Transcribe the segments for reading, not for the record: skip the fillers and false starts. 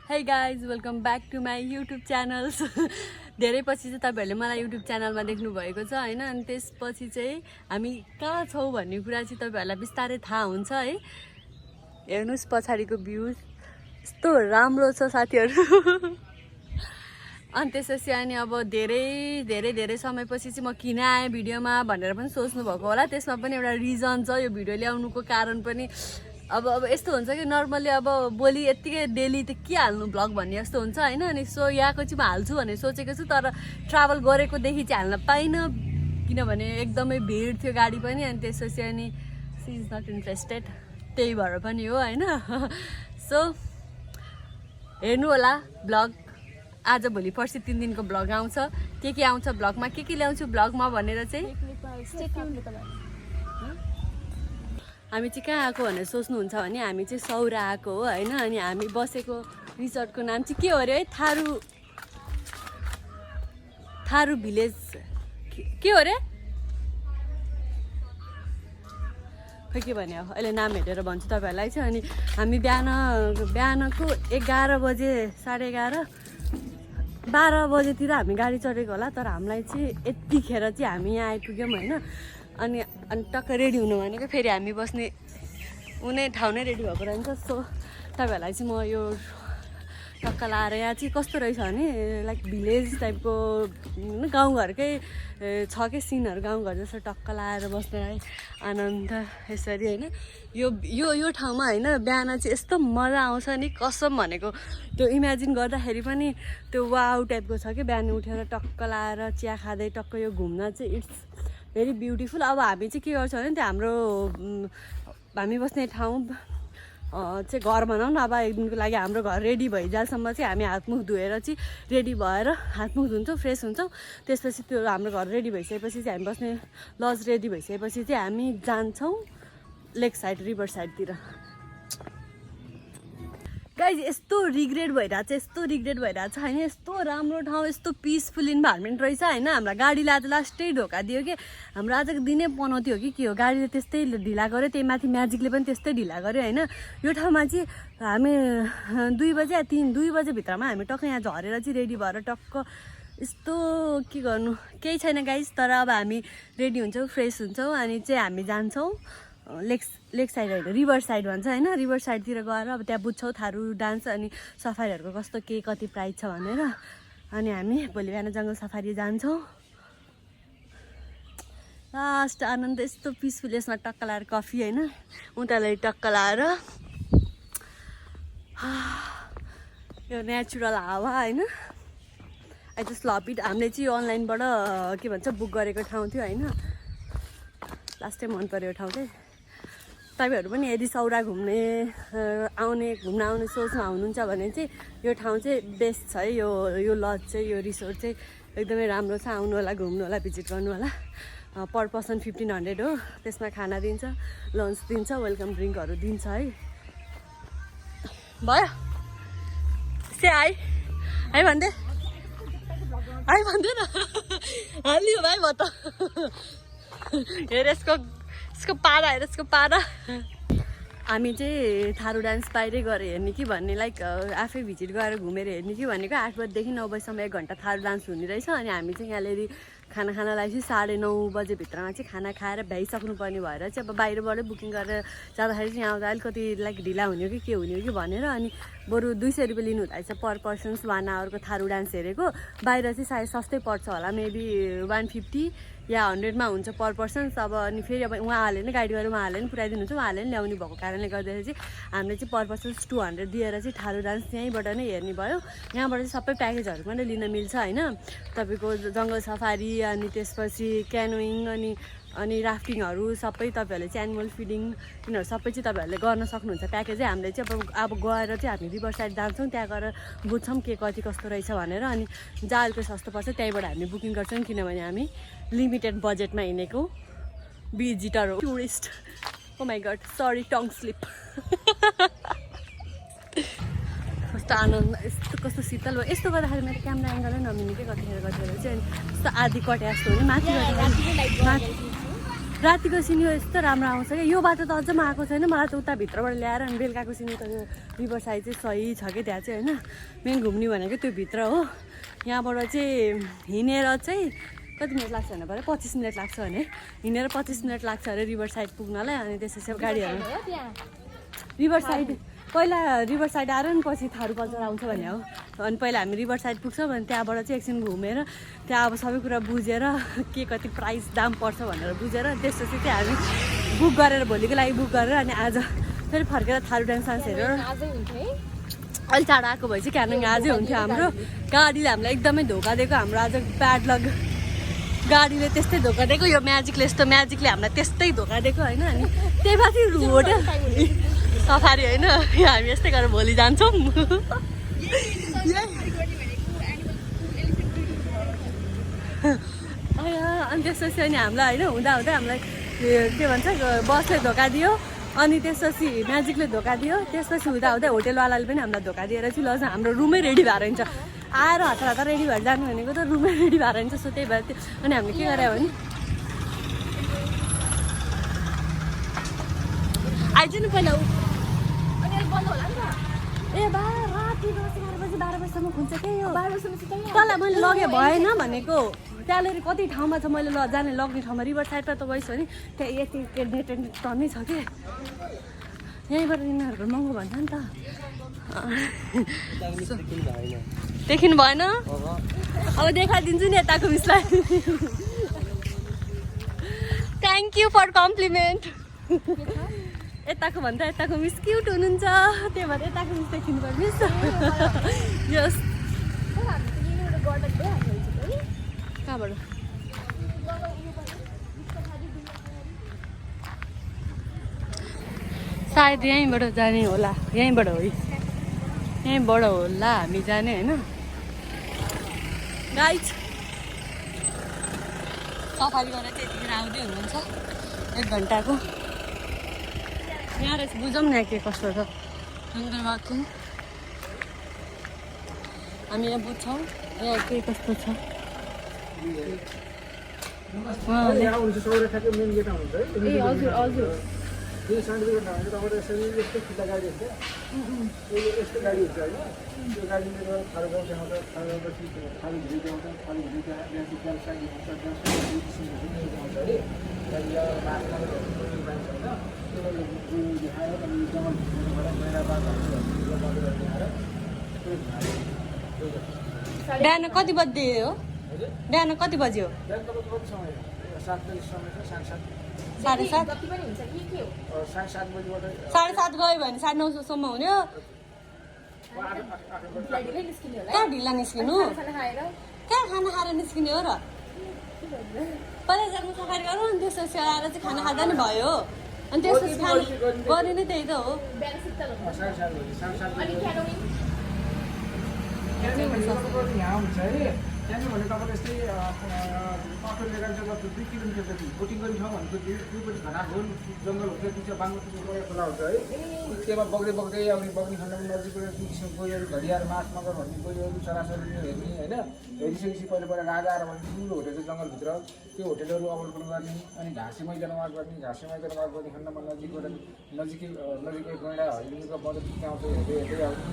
Hey guys, welcome back to my YouTube channels. धेरै पछि चाहिँ तपाईहरुले मलाई YouTube च्यानलमा देख्नु भएको छ हैन अनि त्यसपछि चाहिँ हामी कहाँ छौ भन्ने कुरा चाहिँ तपाईहरुलाई बिस्तारै थाहा हुन्छ है। हेर्नुस् पछाडीको भ्यू यस्तो राम्रो छ साथीहरु। अनि त्यसपछि अनि अब धेरै समयपछि चाहिँ म किन आए भिडियोमा भनेर पनि सोच्नु भएको होला। त्यसमा पनि एउटा रिजन छ यो भिडियो ल्याउनुको कारण पनि। अब यस्तो हुन्छ कि नर्मली अब बोली यतिकै डेली त के हाल्नु ब्लग भन्ने जस्तो हुन्छ हैन। अनि सो यहाँको चाहिँ म हाल्छु भनेर सोचेको छु तर ट्राभल गरेको देखि चाहिँ हाल्न पाइन किनभने एकदमै भिड थियो गाडी पनि। अनि त्यसपछि अनि सी इज नट इन्ट्रेस्टेड त्यही भएर पनि हो हैन। सो हेर्नु होला ब्लग आज भोलि पर्सि 3 दिनको ब्लग आउँछ। के आउँछ ब्लगमा के ल्याउँछु ब्लगमा भनेर चाहिँ हामी चाहिँ कहाँ आएको भनेर सोच्नुहुन्छ भने हामी चाहिँ सौरा आएको हो हैन। अनि हामी बसेको रिसोर्टको नाम चाहिँ के हो अरे है थारू भिलेज के हो अरे खै के भने अहिले नाम हेरेर भन्छु तपाईहरुलाई चाहिँ। अनि हामी बिहानको 11 बजे 11:30 12 बजेतिर हामी गाडी चढेको होला तर हामीलाई चाहिँ यतिखेर चाहिँ हामी यहाँ आइपुग्यौँ हैन। अनि टक्क रेडी हुनु भनेको फेरि हामी बस्ने उनी ठाउँ नै रेडी भएको रहन्छ। सो तपाईहरुलाई चाहिँ म यो टक्क लाएर यहाँ चाहिँ कस्तो रहेछ भने लाइक भिलेज टाइपको गाउँघरकै छ के सिनहरु गाउँघर जस्तो टक्क लाएर बस्ने आनन्द यसरी हैन। यो ठाउँमा हैन बिहान चाहिँ यस्तो मजा आउँछ नि कसम भनेको त्यो इमेजिन गर्दाखेरि पनि त्यो वाउ टाइपको छ कि बिहान उठेर टक्क लाएर चिया खाँदै टक्क यो घुम्न चाहिँ इट्स भेरी ब्युटिफुल। अब हामी चाहिँ के गर्छौँ भने त्यो हामी बस्ने ठाउँ चाहिँ घर भनौँ न। अब एक दिनको लागि हाम्रो घर रेडी भइजालसम्म चाहिँ हामी हातमुख धोएर चाहिँ रेडी भएर हातमुख धुन्छौँ फ्रेस हुन्छौँ। त्यसपछि त्यो हाम्रो घर रेडी भइसकेपछि चाहिँ हामी बस्ने लज रेडी भइसकेपछि चाहिँ हामी जान्छौँ लेक साइड रिभर साइडतिर। गाइज यस्तो रिग्रेट भइरहेछ हैन। यस्तो राम्रो ठाउँ यस्तो पिसफुल इन्भाइरोमेन्ट रहेछ हैन। हाम्रो गाडीले आज लास्टै धोका दियो कि हाम्रो आजको दिनै पनाउँथ्यो कि के हो गाडीले त्यस्तै ढिला गर्यो। त्यही माथि म्याजिकले पनि त्यस्तै ढिला गर्यो हैन। यो ठाउँमा चाहिँ हामी 2 बजे 2 बजे भित्रमा हामी टक्क यहाँ झरेर चाहिँ रेडी भएर टक्क यस्तो के गर्नु केही छैन गाइज। तर अब हामी रेडी हुन्छौँ फ्रेस हुन्छौँ अनि चाहिँ हामी जान्छौँ लेक साइड होइन रिभर साइड भन्छ हैन। रिभर साइडतिर गएर अब त्यहाँ बुझ्छौँ थारू डान्स अनि सफारीहरूको कस्तो के कति प्राइस छ भनेर। अनि हामी भोलि बिहान जङ्गल सफारी जान्छौँ। लास्ट आनन्द यस्तो पिसफुल यसमा टक्क लाएर कफी हैन उतालाई टक्क लाएर यो नेचुरल हावा हैन। I just love it. हामीले चाहिँ अनलाइनबाट के भन्छ बुक गरेको ठाउँ थियो हैन। लास्टै मन पर्यो ठाउँ चाहिँ। तपाईहरु पनि यदि सौरा घुम्न आउने सोचमा हुनुहुन्छ भने चाहिँ यो ठाउँ चाहिँ बेस्ट छ है। यो लज चाहिँ यो रिसोर्ट चाहिँ एकदमै राम्रो छ। आउनु होला घुम्नु होला भिजिट गर्नु होला। पर पर्सन 1500 हो। त्यसमा खाना दिन्छ लन्च दिन्छ वेलकम ड्रिङ्कहरू दिन्छ है। भयो से है भन्दै न हालियो भाइ म त हेर यसको पारा हेर यसको पारा। हामी चाहिँ थारू डान्स बाहिरै गएर हेर्ने कि भन्ने लाइक आफै भिजिट गरेर घुमेर हेर्ने कि भनेको 8 बजेदेखि 9 बजीसम्म 1 घन्टा थारू डान्स हुने रहेछ। अनि हामी चाहिँ यहाँनिर खाना लागेपछि 9:30 बजे भित्रमा चाहिँ खाना खाएर भ्याइसक्नु पर्ने भएर चाहिँ अब बाहिरबाटै बुकिङ गरेर जाँदाखेरि चाहिँ यहाँ आउँदा अलिकति लाइक ढिला हुने हो कि के हुने हो कि भनेर अनि बरु 200 रुपियाँ लिनु हुँदैछ पर पर्सन्स 1 आवरको थारू डान्स हेरेको। बाहिर चाहिँ सायद सस्तै पर्छ होला मेबी 150 या 100मा हुन्छ पर पर्सन। अब अनि फेरि अब उहाँहरूले नै गाइड गरेर उहाँहरूले पनि पुऱ्याइदिनुहुन्छ उहाँहरूले पनि ल्याउने भएको कारणले गर्दाखेरि चाहिँ हामीले चाहिँ पर पर्सन 200 दिएर चाहिँ थारू डान्स यहीँबाट नै हेर्ने भयो। यहाँबाट चाहिँ सबै प्याकेजहरू पनि लिन मिल्छ हैन। तपाईँको जङ्गल सफारी अनि त्यसपछि क्यानोइङ अनि राफ्टिङहरू सबै तपाईँहरूले चाहिँ एनिमल फिडिङ यिनीहरू सबै चाहिँ तपाईँहरूले गर्न सक्नुहुन्छ प्याकेजै। हामीले चाहिँ अब गएर चाहिँ हामी रिभर साइड जान्छौँ त्यहाँ गएर बुझ्छौँ के कति कस्तो रहेछ भनेर। अनि जहाँ अलिक सस्तो पर्छ त्यहीँबाट हामी बुकिङ गर्छौँ किनभने हामी लिमिटेड बजेटमा हिँडेको भिजिटर हो tourist. Oh my God sorry tongue slip. कस्तो आनन्द यस्तो कस्तो शीतल भयो। यस्तो गर्दाखेरि मेरो क्यामेरा एङ्गलै नमिल्ने के कतिखेर चाहिँ यस्तो आधी कट्या जस्तो हो नि माथि रातिको सिनियो यस्तो राम्रो आउँछ क्या। यो बाटो त अझ आएको छैन, मलाई त उता भित्रबाट ल्याएर अनि बेलुकाको सिनियो त यो रिभर साइड चाहिँ सही छ कि त्यहाँ चाहिँ होइन। मेन घुम्ने भनेको त्यो भित्र हो। यहाँबाट चाहिँ हिँडेर चाहिँ कति मिनट लाग्छ भने पऱ्यो 25 मिनट लाग्छ भने, हिँडेर 25 मिनट लाग्छ अरे रिभर साइड पुग्नलाई। अनि त्यसपछि अब गाडीहरू रिभर साइड पहिला रिभर साइड आएर नि पछि थारू कल्चर आउँछ भने हो। अनि पहिला हामी रिभर साइड पुग्छौँ अनि त्यहाँबाट चाहिँ एकछिन घुमेर त्यहाँ अब सबै कुरा बुझेर के कति प्राइस दाम पर्छ भनेर बुझेर त्यसपछि चाहिँ हामी बुक गरेर भोलिको लागि बुक गरेर अनि आज फेरि फर्केर थारू डान्स सान्स हेरेर अलिक टाढा आएको भए चाहिँ क्यानोइङ आजै हुन्थ्यो। हाम्रो गाडीले हामीलाई एकदमै धोका दिएको। हाम्रो आज प्याडलग गाडीले त्यस्तै धोका दिएको, यो म्याजिकले यस्तो म्याजिकले हामीलाई त्यस्तै धोका दिएको होइन। अनि त्यही माथि होटल सफारी होइन, हामी यस्तै गरेर भोलि जान्छौँ। अनि त्यसपछि अनि हामीलाई होइन हुँदा हुँदै हामीलाई के भन्छ बसले धोका दियो, अनि त्यसपछि म्याजिकले धोका दियो, त्यसपछि हुँदा हुँदै होटेलवालाले पनि हामीलाई धोका दिएर चाहिँ लज हाम्रो रुमै रेडी भएर हुन्छ। आएर हतार हतार रेडी भएर जानु भनेको त रुमै रेडी भएर हुन्छ। सो त्यही भएर त्यो अनि हामीले के गऱ्यो भने आइज नि पहिला ए बा राति 11 बजीसम्म खुल्छ के यो। 12 बजीसम्म तँलाई मैले लगे भएन भनेको, त्यहाँनिर कति ठाउँमा छ मैले जाने लग्ने ठाउँमा रिभर साइडमा त गइस् भने त्यहाँ यति नेट टन्नै छ कि यहीँबाट यिनीहरूको महँगो भन्छ नि त। देखिनु भएन अब देखाइदिन्छु नि यताको मिसलाई। Thank you for compliment. यताको भन्दा यताको मिस क्युट हुनुहुन्छ, त्यही भएर यताको मिस देखिनु पर्यो मिस। यस कहाँबाट सायद यहीँबाट जाने होला, यहीँबाट हो यहीँबाट होला हामी जाने होइन। गाइज सफारी गरेर चाहिँ यतिखेर आउँदै हुनुहुन्छ 1 घन्टाको। यहाँ रहेछ बुझौँ न के कस्तो छ जङ्गल वाकिङ। हामी यहाँ बुझ्छौँ यहाँ के कस्तो छ। हजुर हजुर यो सर्टिफिकेट नभएर तपाईँले यसरी यस्तो खुट्टा गाडी हुन्छ, यस्तो गाडी हुन्छ होइन। त्यो गाडीले गर्दा थारू गाउँ देखाउँछ, थारू गाउँपछि थारू भिडियो देखाउँछ, थारू भिडियो त्यहाँ साइड देखाउँछ, त्यहाँ देखाउँछ अरे। त्यहाँनिर माछा मान्छ होइन, त्यो देखाएर अनि जङ्गलबाट मैला बाटोहरू देखाएर बिहान कति बजी हो? बिहान कति बजी हो? बिहान तपाईँको कति समय? 7 बजी समय छ, 7:30 7:30 जति पनि हुन्छ कि के हो? 7:30 बजीबाट 7:30 गयो भने 9:30 सम्म हुने हो। कहाँ ढिला निस्किनु? कहाँ खाना खाएर निस्किने हो र? पहिला जानु सफारी गरौँ अनि त्यसपछि आएर चाहिँ खाना खाँदा नि भयो। अनि त्यसपछि खाना गर्ने नै त्यही त हो। यहाँ हुन्छ है। त्यहाँदेखि भने तपाईँले यस्तै अटोले जान्छ 2 किलोमिटर जति बोटिङ गर्ने ठाउँ भनेको दुईपट्टि घनाघोर जङ्गल हुन्छ, दुईवटा बाङ्गो खोला हुन्छ है। त्यसमा बग्दै बग्दै आउने बग्ने खण्डमा नजिकबाट जुन किसिमको गयोहरू घडियाल माछ मगर भन्ने गयोहरू चराचरी हेर्ने होइन। हेरिसकेपछि पहिला पहिला राजा आएर भने ठुलो होटेल छ जङ्गलभित्र, त्यो होटेलहरू अवलोकन गर्ने अनि घाँसे मैदानमा वाक गर्ने, घाँसे मैदानमा वाक गर्ने खण्डमा नजिकै गैँडा हरिणीको बजार आउँछ हेर्दै हेर्दै आउने।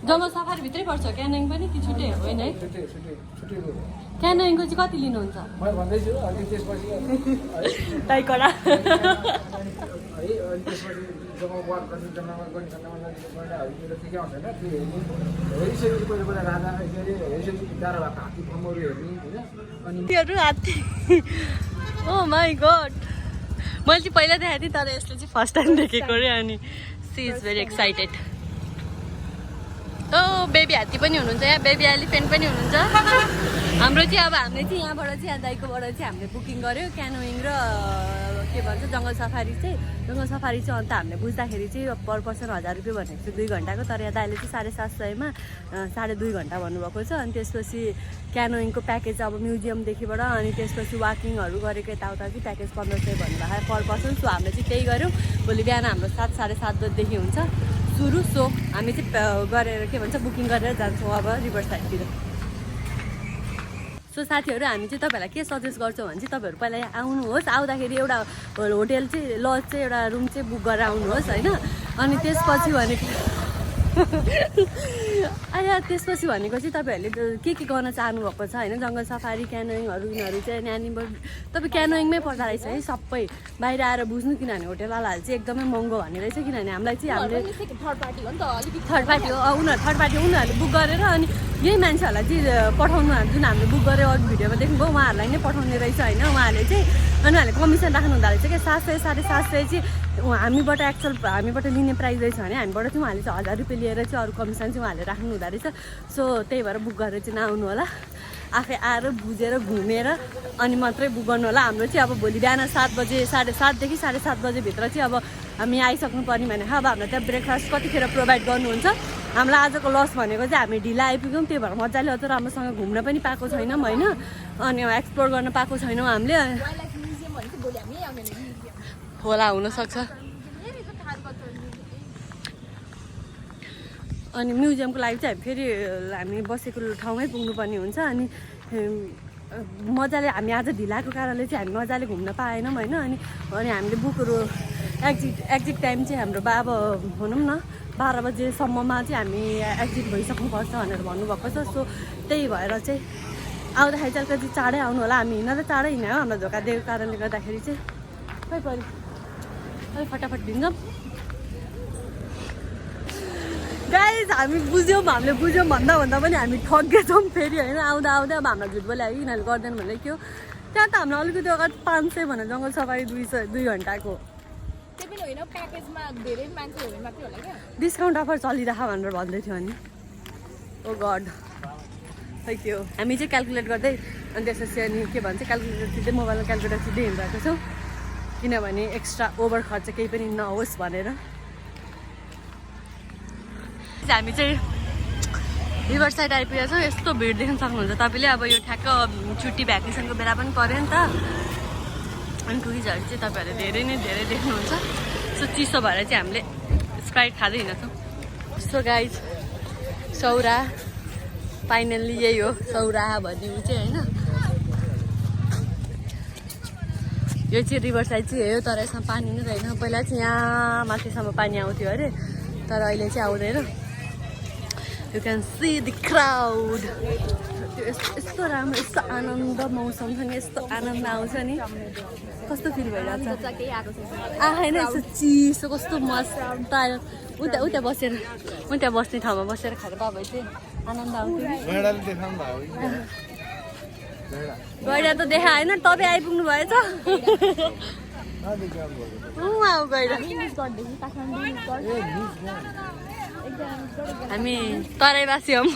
जङ्गल सफारी भित्रै पर्छ क्यानोइङ पनि कि छुट्टै होइन है? छुट्टै क्यानोइङको चाहिँ कति लिनुहुन्छ? म भन्दैछु अनि त्यसपछि टाइकडा है अनि त्यसपछि जब वाक गर्ने जङ्गलमा गर्ने खण्डमा नजिक गएर हरिणीहरू के आउँछ होइन, त्यो हेर्ने। हेरिसकेपछि पहिला पहिला राजा के अरे हेरिसकेपछि डाँडा भएको हात्ती फर्महरू हेर्ने होइन। अनि त्योहरू हात्ती ओ माई गड मैले चाहिँ पहिला देखाएको थिएँ तर यसले चाहिँ फर्स्ट टाइम देखेको अरे। अनि she is very excited. Oh baby हात्ती पनि हुनुहुन्छ यहाँ, बेबी एलिफेन्ट पनि हुनुहुन्छ। हाम्रो चाहिँ अब हामीले चाहिँ यहाँबाट चाहिँ यहाँ दाइकोबाट चाहिँ हामीले बुकिङ गऱ्यो क्यानोइङ र के भन्छ जङ्गल सफारी चाहिँ। जङ्गल सफारी चाहिँ अन्त हामीले बुझ्दाखेरि चाहिँ पर पर्सन 1000 रुपियाँ भनेको चाहिँ 2 घन्टाको, तर यहाँ दाइले चाहिँ 750मा 2.5 घन्टा भन्नुभएको छ। अनि त्यसपछि क्यानोइङको प्याकेज अब म्युजियमदेखिबाट अनि त्यसपछि वाकिङहरू गरेको यताउता चाहिँ प्याकेज 1500 भन्नुभएको पर पर्सन। सो हामीले चाहिँ त्यही गऱ्यौँ। भोलि बिहान हाम्रो 7 साढे 7 बजीदेखि हुन्छ सुरु। सो हामी चाहिँ गरेर के भन्छ बुकिङ गरेर जान्छौँ अब रिभर साइडतिर। सो सो साथीहरू हामी चाहिँ तपाईँहरूलाई के सजेस्ट गर्छौँ भने चाहिँ तपाईँहरू पहिला आउनुहोस्, आउँदाखेरि एउटा होटेल चाहिँ लज चाहिँ एउटा रुम चाहिँ बुक गरेर आउनुहोस् होइन। अनि त्यसपछि भनेको त्यसपछि भनेको चाहिँ तपाईँहरूले के गर्न चाहनुभएको छ होइन, जङ्गल सफारी क्यानोइङहरू यिनीहरू चाहिँ नानीबाट तपाईँ क्यानोइङमै पर्दो रहेछ है सबै, बाहिर आएर बुझ्नु। किनभने होटेलवालाहरू चाहिँ एकदमै महँगो भन्ने रहेछ, किनभने हामीलाई चाहिँ हामीले थर्ड पार्टी हो उनीहरूले बुक गरेर अनि यही मान्छेहरूलाई चाहिँ पठाउनु, जुन हामीले बुक गरेर अघि भिडियोमा देख्नुभयो उहाँहरूलाई नै पठाउने रहेछ होइन। उहाँहरूले चाहिँ अनि उहाँहरूले कमिसन राख्नु हुँदो रहेछ क्या, 700 750 चाहिँ हामीबाट एक्चुअल हामीबाट लिने प्राइस रहेछ भने हामीबाट चाहिँ उहाँले चाहिँ 1000 रुपियाँ लिएर चाहिँ अरू कमिसन चाहिँ उहाँले राख्नु हुँदो रहेछ। सो त्यही भएर बुक गरेर चाहिँ नआउनु होला, आफै आएर बुझेर घुमेर अनि मात्रै बुक गर्नु होला। हाम्रो चाहिँ अब भोलि बिहान 7 बजे 7:30 देखि 7:30 बजेभित्र चाहिँ अब हामी आइसक्नु पर्ने भने अब हामीलाई त्यहाँ ब्रेकफास्ट कतिखेर प्रोभाइड गर्नुहुन्छ। हामीलाई आजको लस भनेको चाहिँ हामी ढिला आइपुग्यौँ, त्यही भएर मजाले अझ राम्रोसँग घुम्न पनि पाएको छैनौँ होइन, अनि एक्सप्लोर गर्न पाएको छैनौँ हामीले। होला हुनसक्छ। अनि म्युजियमको लागि चाहिँ फेरि हामी बसेको ठाउँमै पुग्नुपर्ने हुन्छ। अनि मजाले हामी आज ढिलाको कारणले चाहिँ हामी मजाले घुम्न पाएनौँ होइन। अनि हामीले बुकहरू एक्जिट टाइम चाहिँ हाम्रो अब भनौँ न 12 बजेसम्ममा चाहिँ हामी एक्जिट भइसक्नुपर्छ भनेर भन्नुभएको छ। सो त्यही भएर चाहिँ आउँदाखेरि चाहिँ अलिकति चाँडै आउनु होला। हामी हिँड्न त चाँडै हिँड्यो, हामीलाई धोका दिएको कारणले गर्दाखेरि चाहिँ खै पऱ्यो अलिक फटाफट हिँड्छौँ गाइज। हामीले बुझ्यौँ भन्दा पनि हामी ठगेछौँ फेरि होइन। आउँदा अब हामीलाई झुट बोले आयो, यिनीहरूले गर्दैन भनेर के हो। त्यहाँ त हामीलाई अलिकति अगाडि 500 भनेर जङ्गल सफारी 2 घन्टाको डिस्काउन्ट अफर चलिरह भनेर भन्दै थियो अनि ओ गड खै के हो। हामी चाहिँ क्यालकुलेट गर्दै अनि त्यसपछि अनि के भन्छ क्यालकुलेटर चिन्दै मोबाइलमा क्यालकुलेटर चिन्दै हिँडिरहेको छौँ, किनभने एक्स्ट्रा ओभर खर्च केही पनि नहोस् भनेर। हामी चाहिँ रिभर साइड आइपुगेको छौँ। यस्तो भिड देख्न सक्नुहुन्छ तपाईँले। अब यो ठ्याक्क छुट्टी भ्याकेसनको बेला पनि पऱ्यो नि त, अनि टुरिस्टहरू चाहिँ तपाईँहरूले धेरै देख्नुहुन्छ। सो चिसो भएर चाहिँ हामीले स्प्राइट खाँदै हिँड्छौँ। सो गाइज सौरा फाइनल्ली यही हो, सौरा भन्ने चाहिँ होइन। यो चाहिँ रिभर साइड चाहिँ हो, तर यसमा पानी नै रहेन। पहिला चाहिँ यहाँ माथिसम्म पानी आउँथ्यो अरे, तर अहिले चाहिँ आउँदैन। You can see the crowd. यस्तो राम्रो, यस्तो आनन्द मौसमसँग यस्तो आनन्द आउँछ नि, कस्तो फिल भइरहेछ आएन। यस्तो चिसो कस्तो मस्त उता बस्ने ठाउँमा बसेर खाएर बाबा चाहिँ आनन्द आउँथ्यो। गैडा त देखा होइन, तपाईँ आइपुग्नु भएछ। हामी तराईवासी हौँ।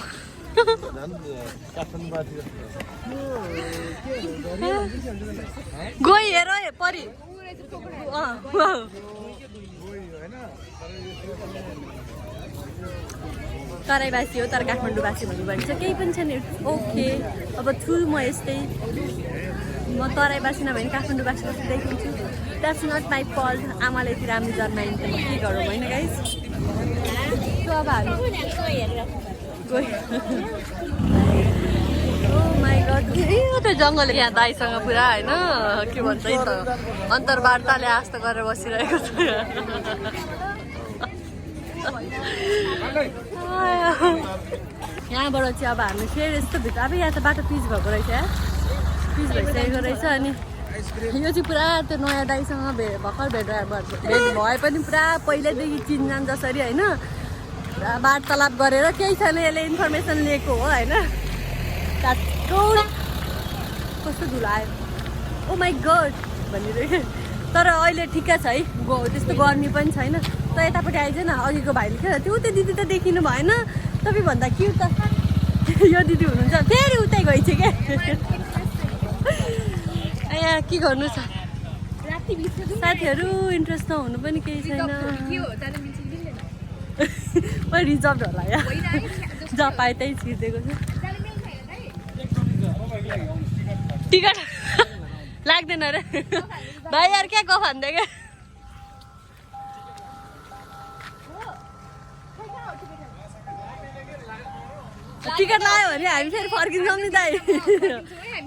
गई हेर परि तराईवासी हो, तर काठमाडौँवासी भन्नुपर्ने चाहिँ केही पनि छैन। ओके अब छु म यस्तै, म तराईवासी नभए काठमाडौँवासी जस्तो देखिन्छु। That's not my fault. आमाले यति राम्रो जन्माइन् त म के गरौँ होइन गाइस। अब हामी माई गड त्यो जङ्गल यहाँ दाइसँग पुरा होइन के भन्छ है त अन्तर्वार्ताले आस्था गरेर बसिरहेको छ। यहाँबाट चाहिँ अब हामी फेरि यस्तो भित्र अब यहाँ त बाटो पिच भएको रहेछ, पिच भइसकेको रहेछ। अनि यो चाहिँ पुरा त्यो नयाँ दाइसँग भर्खर भेट भए पनि पुरा पहिल्यैदेखि चिनजान जसरी होइन वार्तालाप गरेर केही छैन यसले इन्फर्मेसन लिएको हो होइन। कस्तो धुलो आयो ओ माई गड भनिरहेको। तर अहिले ठिकै छ है, त्यस्तो गर्मी पनि छैन। त यतापट्टि आइज न, अघिको भाइले क्या त्यो दिदी त देखिनु भएन, तपाईँ भन्दा के त यो दिदी हुनुहुन्छ। फेरि उतै गएछ क्या यहाँ के गर्नु छ साथीहरू। इन्ट्रेस्ट नहुनु पनि केही छैन, रिजर्भ होला यहाँ जहाँ पाए त्यही छिर्दिएको छ। टिकट लाग्दैन रे भाइ यार क्या गफ हान्दै क्या। टिकट लाग्यो भने हामी फेरि फर्किन्छौँ नि दाइ।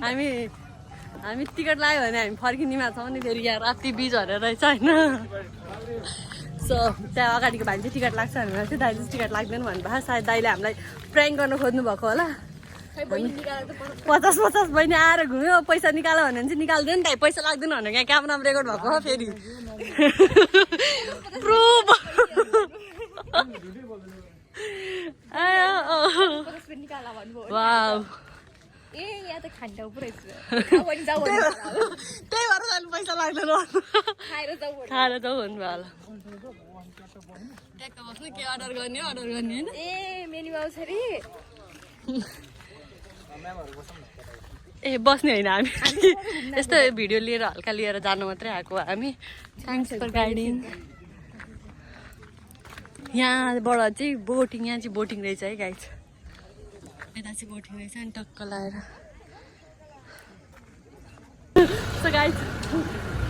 हामी टिकट लाग्यो भने हामी फर्किनेमा छौँ नि फेरि यहाँ राति बिच हरेर रहेछ होइन सो त्यहाँ अगाडिको भाइ चाहिँ टिकट लाग्छ भनेर चाहिँ दाइले चाहिँ टिकट लाग्दैन भन्नुभयो सायद दाइले हामीलाई प्र्याङ्क गर्न खोज्नु भएको होला 50 बहिनी आएर घुम्यो पैसा निकाल भने चाहिँ निकाल्दैन दाइ पैसा लाग्दैन भने यहाँ क्यामेरामा रेकर्ड भएको हो फेरि प्रुफ वाउ ए यहाँ त खान्डा पुरै छ त्यही भएर जानु पैसा लाग्दैन खाएर जाऊ भन्नुभयो होला ट्याक्क बस्नु के अर्डर गर्ने होइन ए मेन्यु आउँछ रे ए बस्ने होइन हामी यस्तो भिडियो लिएर हल्का लिएर जानु मात्रै आएको हामी थ्याङ्क्स फर गाइडिङ यहाँबाट चाहिँ बोटिङ यहाँ चाहिँ बोटिङ रहेछ है गाइज यता चाहिँ बोटिङ रहेछ अनि टक्क लगाएर so guys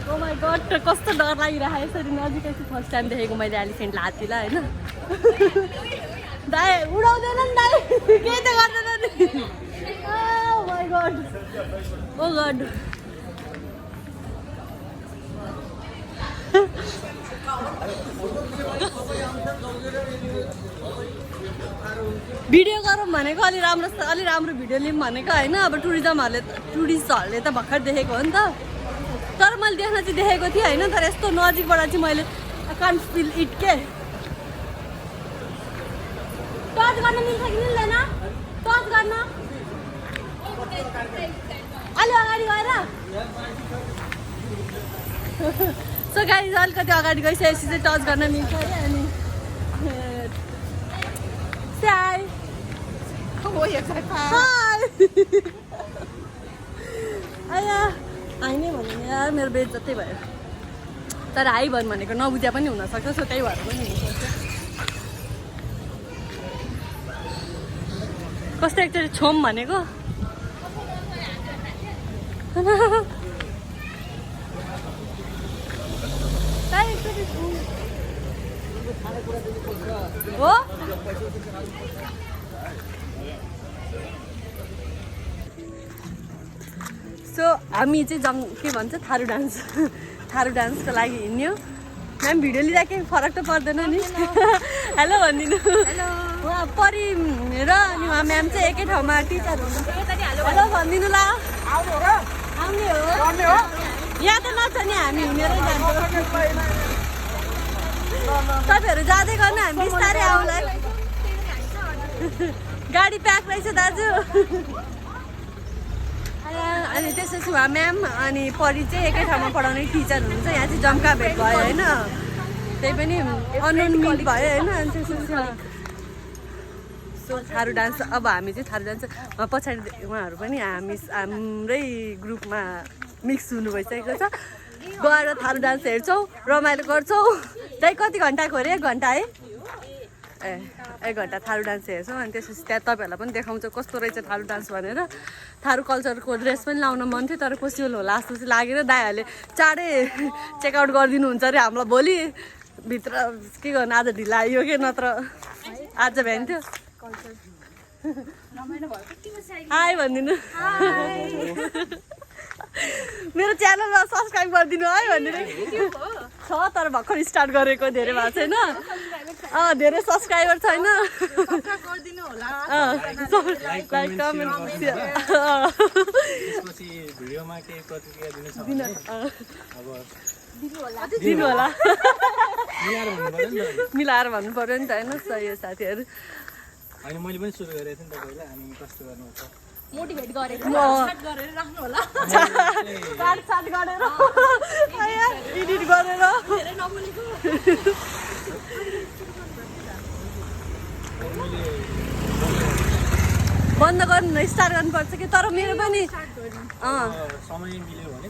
oh my God कस्तो डर लागिरहेको यसरी नजिकै चाहिँ फर्स्ट टाइम देखेको मैले एलिफेन्ट हात्तीलाई होइन दाइ उडाउँदैन नि दाइ केही त गर्दैन नि oh my god oh god video गरौँ भनेको अलि राम्रो भिडियो लिउँ भनेको होइन अब टुरिस्टहरूले त भर्खर देखेको हो नि त तर मैले देख्न चाहिँ देखेको थिएँ होइन तर यस्तो नजिकबाट चाहिँ मैले कान्ट फिल इट के टच गर्न मिल्छ कि मिल्दैन टच गर्न अलि अगाडि गएर सो गाइज अलिकति अगाडि गइसकेपछि चाहिँ टच गर्न मिल्छ अरे अनि हाई आया हाई नै भन्नु यार मेरो बेड जस्तै भयो तर हाई भन्नु भनेको नबुझ्या पनि हुनसक्छ सो त्यही भएर पनि हुनसक्छ कस्तो एकचोटि छोम भनेको हो सो हामी चाहिँ के भन्छ थारू डान्सको लागि हिँड्यो म्याम भिडियो लिँदा केही फरक त पर्दैन नि हेलो भनिदिनु उहाँ परि र अनि उहाँ म्याम चाहिँ एकै ठाउँमा टिचर हुनुहुन्छ हेलो भनिदिनु ल आउने हो यहाँ त नछ नि हामी हिँडेरै जान्छौँ तपाईँहरू जाँदै गर्नु हामी बिस्तारै आउँला गाडी प्याक रहेछ दाजु अनि त्यसपछि उहाँ म्याम अनि परि चाहिँ एकै ठाउँमा पढाउने टिचर हुनुहुन्छ यहाँ चाहिँ जम्का भेट भयो होइन त्यही पनि अननोन मिट भयो होइन अनि त्यसपछि सो थारू डान्स अब हामी चाहिँ थारू डान्स पछाडि उहाँहरू पनि हाम्रै ग्रुपमा मिक्स हुनु भइसकेको छ गएर थारू डान्स हेर्छौँ रमाइलो गर्छौँ त्यही कति घन्टाको अरे 1 घन्टा है ए 1 घन्टा थारू डान्स हेर्छौँ अनि त्यसपछि त्यहाँ तपाईँहरूलाई पनि देखाउँछ कस्तो रहेछ थारू डान्स भनेर थारू कल्चरको ड्रेस पनि लाउन मन थियो तर पोसिबल होला जस्तो चाहिँ लागेर दाइहरूले चाँडै चेकआउट गरिदिनुहुन्छ अरे हामीलाई भोलि भित्र के गर्नु आज ढिला आइयो कि नत्र आज भ्यान थियो हाई भनिदिनु मेरो च्यानलमा सब्सक्राइब गरिदिनु है भनेर छ तर भर्खर स्टार्ट गरेको धेरै भएको छैन धेरै सब्सक्राइबर छैन लाइक कमेन्ट दिनु होला मिलाएर भन्नु पर्यो नि त होइन सही हो साथीहरू अनि मैले पनि सुरु गरेको थिएँ नि तपाईँलाई हामी कस्तो गर्नुहुन्छ मोटिभेट गरेको गरेर राख्नु होला काट गरेर एडिट गरेर धेरै नबोलेको बन्द गर्नु स्टार्ट गर्नुपर्छ कि तर मेरो पनि समय मिल्यो भने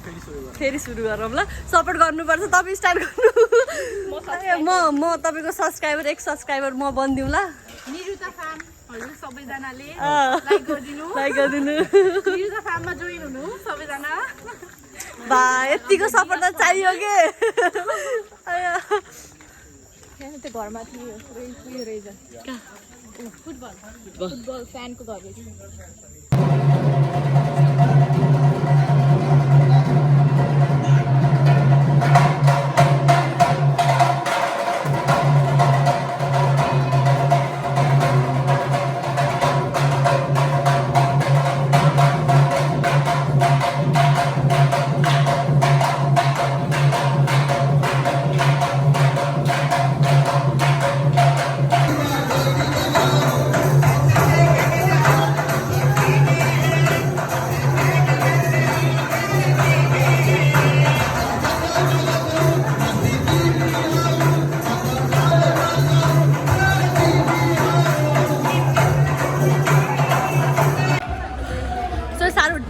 फेरि सुरु गरौँ ल सपोर्ट गर्नुपर्छ तपाईँ स्टार्ट गर्नु म तपाईँको सब्सक्राइबर 1 सब्सक्राइबर म बनिदिउँ ल निरुता फ्यामहरु सबैजनाले लाइक गरिदिनु निरुता फ्याममा जोइन हुनु सबैजना बा यतिको सपोर्ट त चाहियो के यहाँ त घरमा थियो उयो रहेछ फुटबल फ्यानको घर रहेछ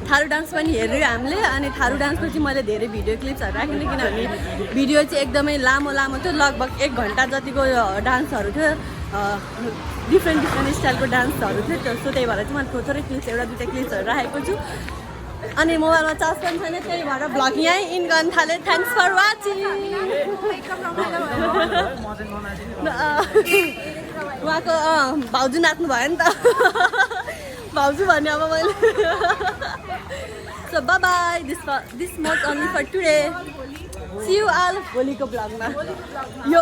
थारू डान्स पनि हेऱ्यो हामीले अनि थारू डान्सको चाहिँ मैले धेरै भिडियो क्लिप्सहरू राखेँ किनभने भिडियो चाहिँ एकदमै लामो थियो लगभग 1 घन्टा जतिको डान्सहरू थियो डिफ्रेन्ट स्टाइलको डान्सहरू थियो सो त्यही भएर चाहिँ मैले थोरै क्लिप्स एउटा दुईवटा क्लिप्सहरू राखेको छु अनि मोबाइलमा चार्ज पनि छैन त्यही भएर भ्लग यहीँ इन गर्न थालेँ थ्याङ्क्स फर वाचिङ उहाँको भाउजू नाच्नु भयो नि त भाउजू भन्ने अब मैले so bye this much only for today see you all भोलिको ब्लगमा यो